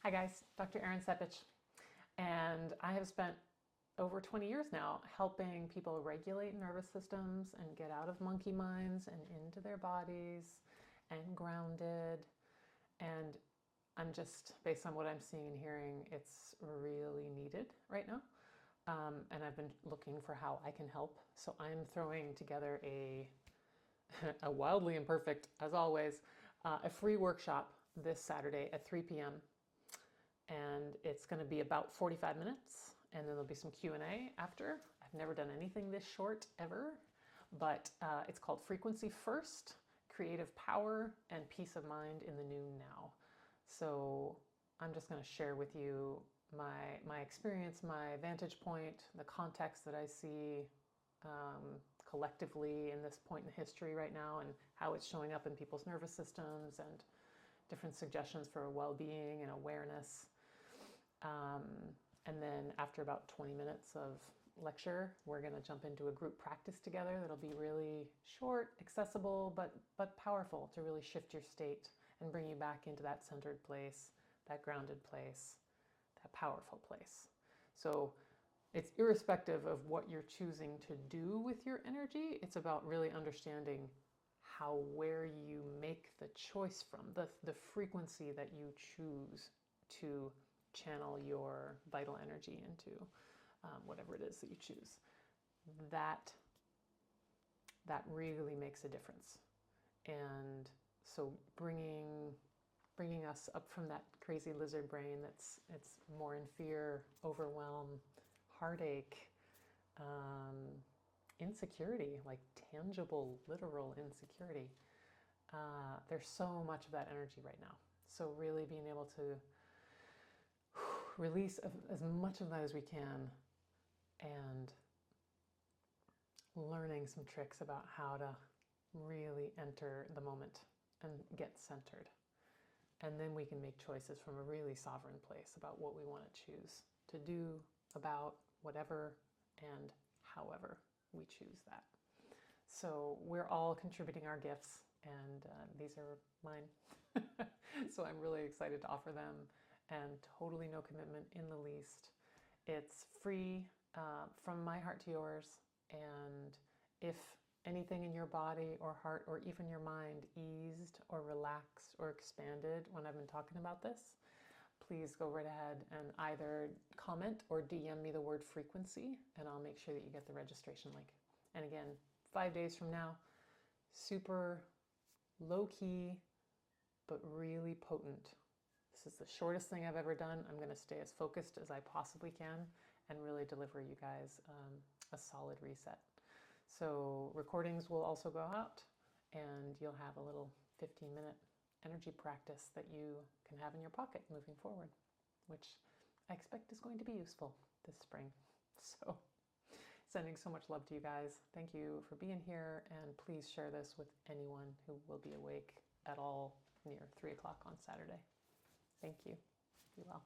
Hi guys, Dr. Erin Sepich, and I have spent over 20 years now helping people regulate nervous systems and get out of monkey minds and into their bodies and grounded. And I'm just, based on what I'm seeing and hearing, it's really needed right now. And I've been looking for how I can help. So I'm throwing together a wildly imperfect, as always, a free workshop this Saturday at 3 p.m. And it's going to be about 45 minutes, and then there'll be some Q&A after. I've never done anything this short ever, but it's called Frequency First, Creative Power and Peace of Mind in the New Now. So I'm just going to share with you my experience, my vantage point, the context that I see collectively in this point in history right now, and how it's showing up in people's nervous systems, and different suggestions for well-being and awareness. And then after about 20 minutes of lecture, we're going to jump into a group practice together that'll be really short, accessible, but powerful to really shift your state and bring you back into that centered place, that grounded place, that powerful place. So it's irrespective of what you're choosing to do with your energy. It's about really understanding where you make the choice from, the frequency that you choose to channel your vital energy into, whatever it is that you choose. That really makes a difference. And so bringing us up from that crazy lizard brain it's more in fear, overwhelm, heartache, insecurity, like tangible, literal insecurity. There's so much of that energy right now. So really being able to release as much of that as we can, and learning some tricks about how to really enter the moment and get centered. And then we can make choices from a really sovereign place about what we want to choose to do about whatever and however we choose that. So we're all contributing our gifts, and these are mine. So I'm really excited to offer them, and totally no commitment in the least. It's free, from my heart to yours. And if anything in your body or heart or even your mind eased or relaxed or expanded when I've been talking about this, please go right ahead and either comment or DM me the word frequency, and I'll make sure that you get the registration link. And again, 5 days from now, super low key, but really potent. This is the shortest thing I've ever done. I'm going to stay as focused as I possibly can and really deliver you guys a solid reset. So recordings will also go out, and you'll have a little 15-minute energy practice that you can have in your pocket moving forward, which I expect is going to be useful this spring. So sending so much love to you guys. Thank you for being here, and please share this with anyone who will be awake at all near 3 o'clock on Saturday. Thank you. Be well.